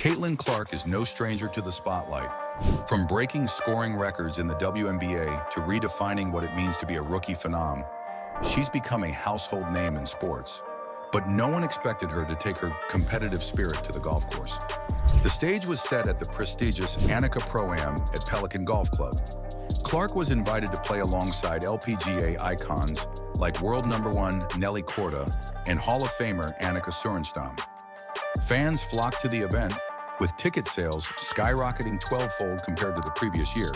Caitlin Clark is no stranger to the spotlight. From breaking scoring records in the WNBA to redefining what it means to be a rookie phenom, she's become a household name in sports. But no one expected her to take her competitive spirit to the golf course. The stage was set at the prestigious Annika Pro-Am at Pelican Golf Club. Clark was invited to play alongside LPGA icons like world #1 Nelly Korda and Hall of Famer Annika Sorenstam. Fans flocked to the event, with ticket sales skyrocketing 12-fold compared to the previous year.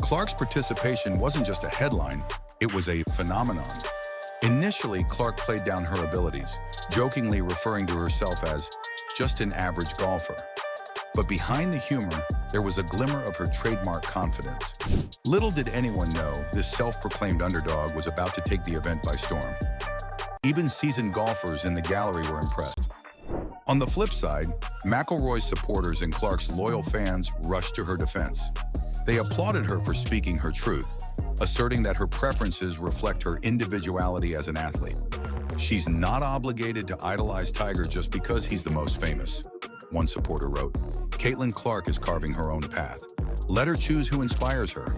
Clark's participation wasn't just a headline, it was a phenomenon. Initially, Clark played down her abilities, jokingly referring to herself as just an average golfer. But behind the humor, there was a glimmer of her trademark confidence. Little did anyone know this self-proclaimed underdog was about to take the event by storm. Even seasoned golfers in the gallery were impressed. On the flip side, McIlroy's supporters and Clark's loyal fans rushed to her defense. They applauded her for speaking her truth, asserting that her preferences reflect her individuality as an athlete. She's not obligated to idolize Tiger just because he's the most famous, one supporter wrote. Caitlin Clark is carving her own path. Let her choose who inspires her.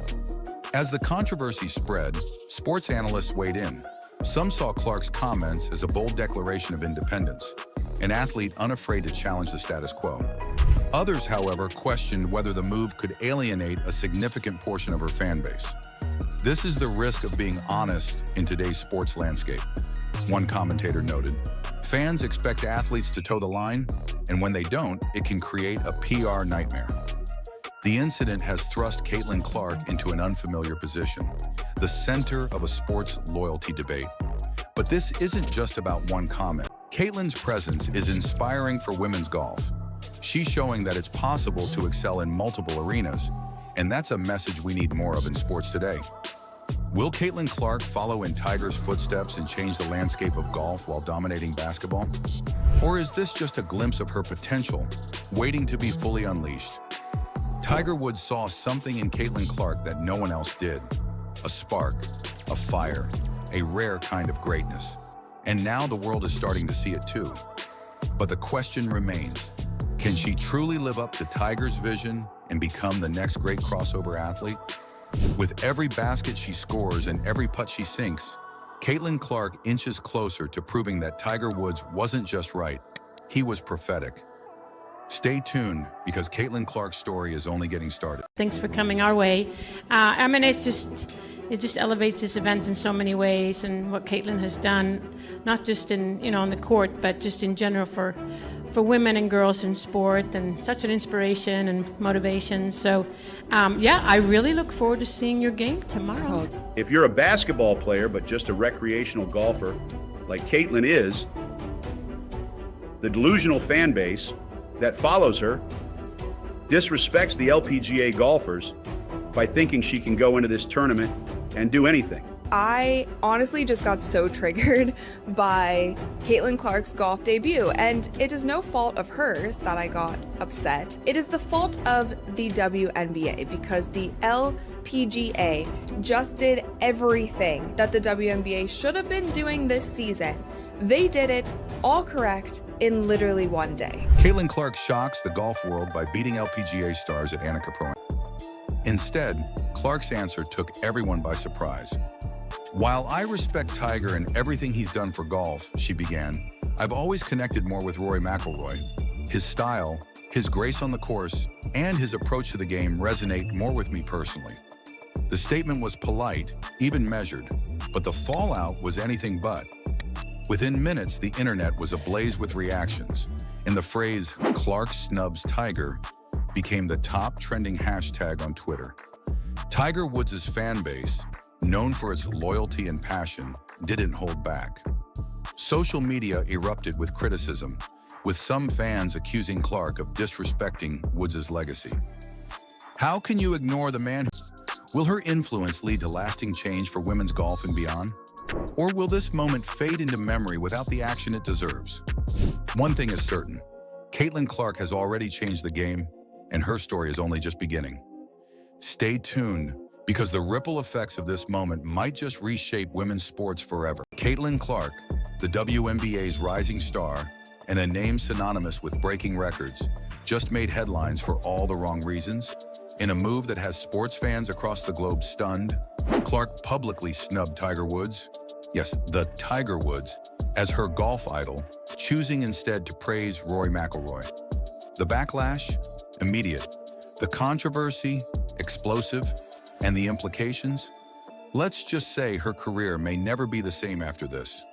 As the controversy spread, sports analysts weighed in. Some saw Clark's comments as a bold declaration of independence, an athlete unafraid to challenge the status quo. Others, however, questioned whether the move could alienate a significant portion of her fan base. This is the risk of being honest in today's sports landscape, one commentator noted. Fans expect athletes to toe the line, and when they don't, it can create a PR nightmare. The incident has thrust Caitlin Clark into an unfamiliar position, the center of a sports loyalty debate. But this isn't just about one comment. Caitlin's presence is inspiring for women's golf. She's showing that it's possible to excel in multiple arenas, and that's a message we need more of in sports today. Will Caitlin Clark follow in Tiger's footsteps and change the landscape of golf while dominating basketball? Or is this just a glimpse of her potential, waiting to be fully unleashed? Tiger Woods saw something in Caitlin Clark that no one else did. A spark, a fire, a rare kind of greatness. And now the world is starting to see it too. But the question remains, can she truly live up to Tiger's vision and become the next great crossover athlete? With every basket she scores and every putt she sinks, Caitlin Clark inches closer to proving that Tiger Woods wasn't just right, he was prophetic. Stay tuned, because Caitlin Clark's story is only getting started. Thanks for coming our way. I mean, it just elevates this event in so many ways, and what Caitlin has done, not just in on the court, but just in general for women and girls in sport, and such an inspiration and motivation. So, yeah, I really look forward to seeing your game tomorrow. If you're a basketball player but just a recreational golfer, like Caitlin is, the delusional fan base that follows her disrespects the LPGA golfers by thinking she can go into this tournament and do anything. I honestly just got so triggered by Caitlin Clark's golf debut, and it is no fault of hers that I got upset. It is the fault of the WNBA, because the LPGA just did everything that the WNBA should have been doing this season. They did it all correct in literally one day. Caitlin Clark shocks the golf world by beating LPGA stars at Annika Pro-Am. Instead, Clark's answer took everyone by surprise. While I respect Tiger and everything he's done for golf, she began, I've always connected more with Rory McIlroy. His style, his grace on the course, and his approach to the game resonate more with me personally. The statement was polite, even measured, but the fallout was anything but. Within minutes, the internet was ablaze with reactions, and the phrase, "Clark snubs Tiger," became the top trending hashtag on Twitter. Tiger Woods' fan base, known for its loyalty and passion, didn't hold back. Social media erupted with criticism, with some fans accusing Clark of disrespecting Woods' legacy. How can you ignore the man? Will her influence lead to lasting change for women's golf and beyond? Or will this moment fade into memory without the action it deserves? One thing is certain, Caitlin Clark has already changed the game, and her story is only just beginning. Stay tuned, because the ripple effects of this moment might just reshape women's sports forever. Caitlin Clark, the WNBA's rising star, and a name synonymous with breaking records, just made headlines for all the wrong reasons. In a move that has sports fans across the globe stunned, Clark publicly snubbed Tiger Woods, yes, the Tiger Woods, as her golf idol, choosing instead to praise Rory McIlroy. The backlash? Immediate. The controversy? Explosive. And the implications? Let's just say her career may never be the same after this.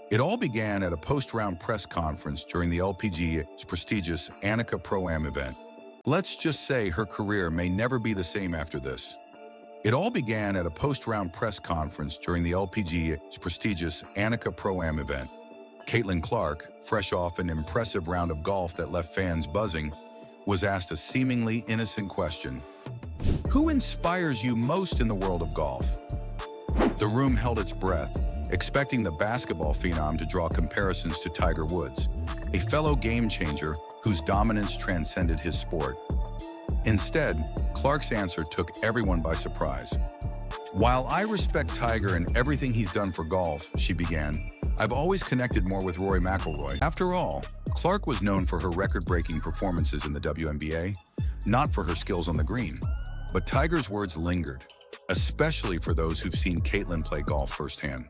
It all began at a post-round press conference during the LPGA's prestigious Annika Pro-Am event. Let's just say her career may never be the same after this. It all began at a post-round press conference during the LPGA's prestigious Annika Pro-Am event. Caitlin Clark, fresh off an impressive round of golf that left fans buzzing, was asked a seemingly innocent question. Who inspires you most in the world of golf? The room held its breath, expecting the basketball phenom to draw comparisons to Tiger Woods, a fellow game-changer whose dominance transcended his sport. Instead, Clark's answer took everyone by surprise. While I respect Tiger and everything he's done for golf, she began, I've always connected more with Rory McIlroy. After all, Clark was known for her record-breaking performances in the WNBA, not for her skills on the green. But Tiger's words lingered, especially for those who've seen Caitlin play golf firsthand.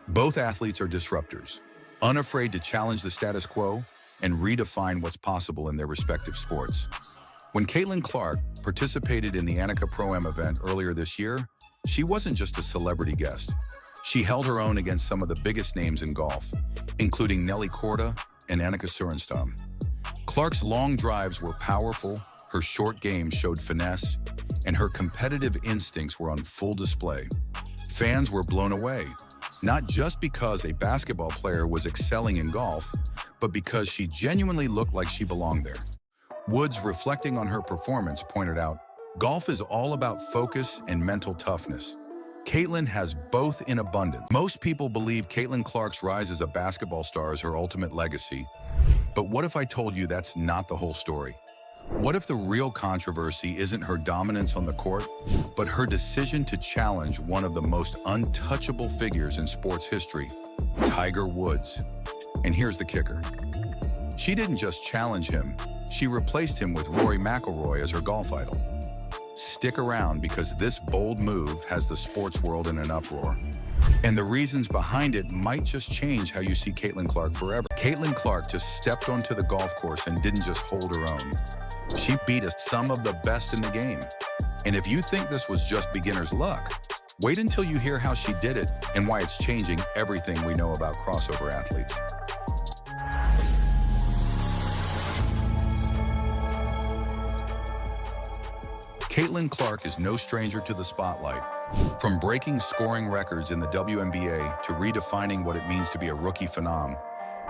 Both athletes are disruptors, unafraid to challenge the status quo and redefine what's possible in their respective sports. When Caitlin Clark participated in the Annika Pro-Am event earlier this year, she wasn't just a celebrity guest. She held her own against some of the biggest names in golf, including Nelly Korda and Annika Sorenstam. Clark's long drives were powerful, her short game showed finesse, and her competitive instincts were on full display. Fans were blown away, not just because a basketball player was excelling in golf, but because she genuinely looked like she belonged there. Woods, reflecting on her performance, pointed out, golf is all about focus and mental toughness. Caitlin has both in abundance. Most people believe Caitlin Clark's rise as a basketball star is her ultimate legacy. But what if I told you that's not the whole story? What if the real controversy isn't her dominance on the court, but her decision to challenge one of the most untouchable figures in sports history, Tiger Woods? And here's the kicker. She didn't just challenge him, she replaced him with Rory McIlroy as her golf idol. Stick around because this bold move has the sports world in an uproar. And the reasons behind it might just change how you see Caitlin Clark forever. Caitlin Clark just stepped onto the golf course and didn't just hold her own. She beat some of the best in the game. And if you think this was just beginner's luck, wait until you hear how she did it and why it's changing everything we know about crossover athletes. Caitlin Clark is no stranger to the spotlight. From breaking scoring records in the WNBA to redefining what it means to be a rookie phenom,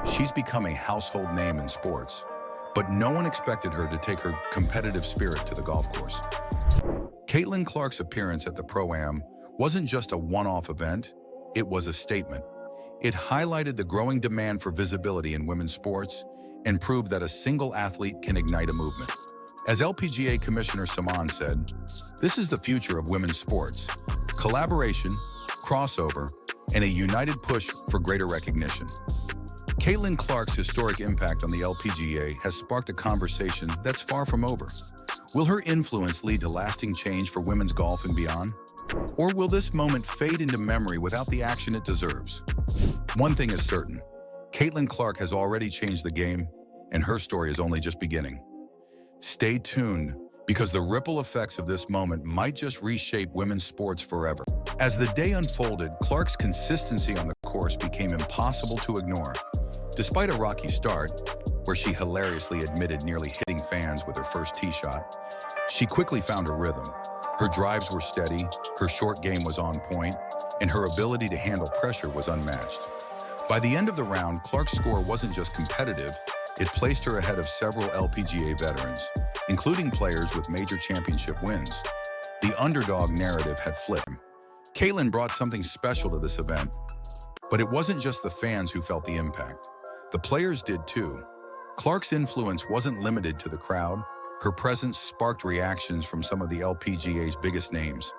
she's become a household name in sports. But no one expected her to take her competitive spirit to the golf course. Caitlin Clark's appearance at the Pro-Am wasn't just a one-off event, it was a statement. It highlighted the growing demand for visibility in women's sports and proved that a single athlete can ignite a movement. As LPGA Commissioner Saman said, this is the future of women's sports. Collaboration, crossover, and a united push for greater recognition. Caitlin Clark's historic impact on the LPGA has sparked a conversation that's far from over. Will her influence lead to lasting change for women's golf and beyond? Or will this moment fade into memory without the action it deserves? One thing is certain, Caitlin Clark has already changed the game, and her story is only just beginning. Stay tuned, because the ripple effects of this moment might just reshape women's sports forever. As the day unfolded, Clark's consistency on the course became impossible to ignore. Despite a rocky start, where she hilariously admitted nearly hitting fans with her first tee shot, she quickly found her rhythm. Her drives were steady, her short game was on point, and her ability to handle pressure was unmatched. By the end of the round, Clark's score wasn't just competitive, it placed her ahead of several LPGA veterans, including players with major championship wins. The underdog narrative had flipped. Caitlin brought something special to this event, but it wasn't just the fans who felt the impact. The players did too. Clark's influence wasn't limited to the crowd. Her presence sparked reactions from some of the LPGA's biggest names.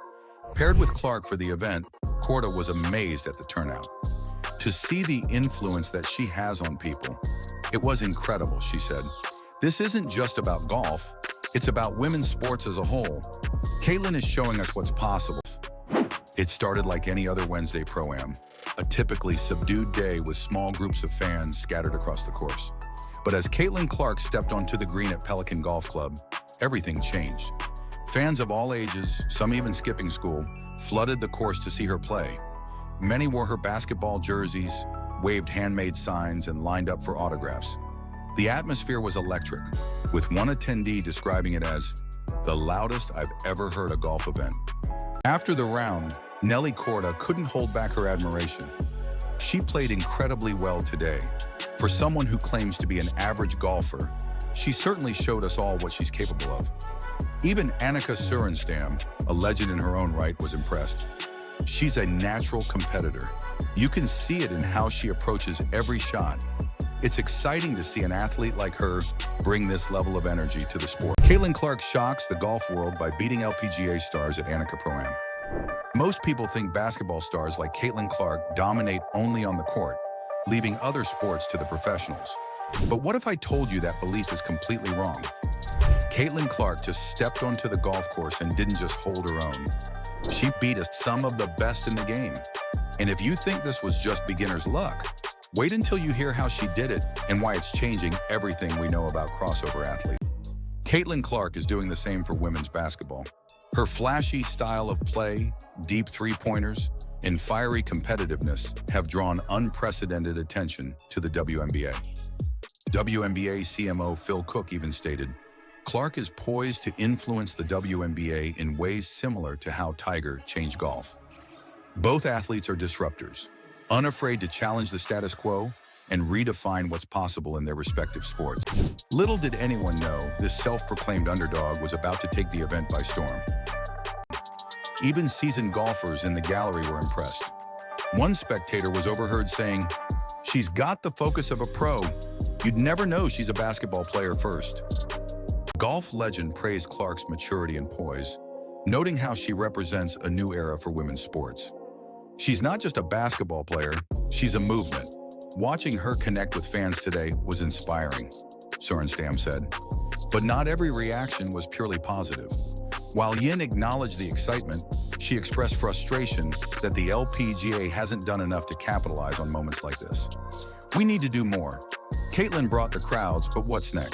Paired with Clark for the event, Korda was amazed at the turnout. To see the influence that she has on people, it was incredible, she said. This isn't just about golf, it's about women's sports as a whole. Caitlin is showing us what's possible. It started like any other Wednesday Pro-Am, a typically subdued day with small groups of fans scattered across the course. But as Caitlin Clark stepped onto the green at Pelican Golf Club, everything changed. Fans of all ages, some even skipping school, flooded the course to see her play. Many wore her basketball jerseys, waved handmade signs, and lined up for autographs. The atmosphere was electric, with one attendee describing it as the loudest I've ever heard a golf event. After the round, Nelly Korda couldn't hold back her admiration. She played incredibly well today. For someone who claims to be an average golfer, she certainly showed us all what she's capable of. Even Annika Sorenstam, a legend in her own right, was impressed. She's a natural competitor. You can see it in how she approaches every shot. It's exciting to see an athlete like her bring this level of energy to the sport. Caitlin Clark shocks the golf world by beating LPGA stars at Annika Pro-Am. Most people think basketball stars like Caitlin Clark dominate only on the court, leaving other sports to the professionals. But what if I told you that belief is completely wrong? Caitlin Clark just stepped onto the golf course and didn't just hold her own. She beat some of the best in the game. And if you think this was just beginner's luck, wait until you hear how she did it and why it's changing everything we know about crossover athletes. Caitlin Clark is doing the same for women's basketball. Her flashy style of play, deep three-pointers, and fiery competitiveness have drawn unprecedented attention to the WNBA. WNBA CMO Phil Cook even stated, "Clark is poised to influence the WNBA in ways similar to how Tiger changed golf." Both athletes are disruptors, unafraid to challenge the status quo and redefine what's possible in their respective sports. Little did anyone know this self-proclaimed underdog was about to take the event by storm. Even seasoned golfers in the gallery were impressed. One spectator was overheard saying, "She's got the focus of a pro. You'd never know she's a basketball player first." Golf legend praised Clark's maturity and poise, noting how she represents a new era for women's sports. "She's not just a basketball player, she's a movement. Watching her connect with fans today was inspiring," Sorenstam said. But not every reaction was purely positive. While Yin acknowledged the excitement, she expressed frustration that the LPGA hasn't done enough to capitalize on moments like this. "We need to do more. Caitlin brought the crowds, but what's next?"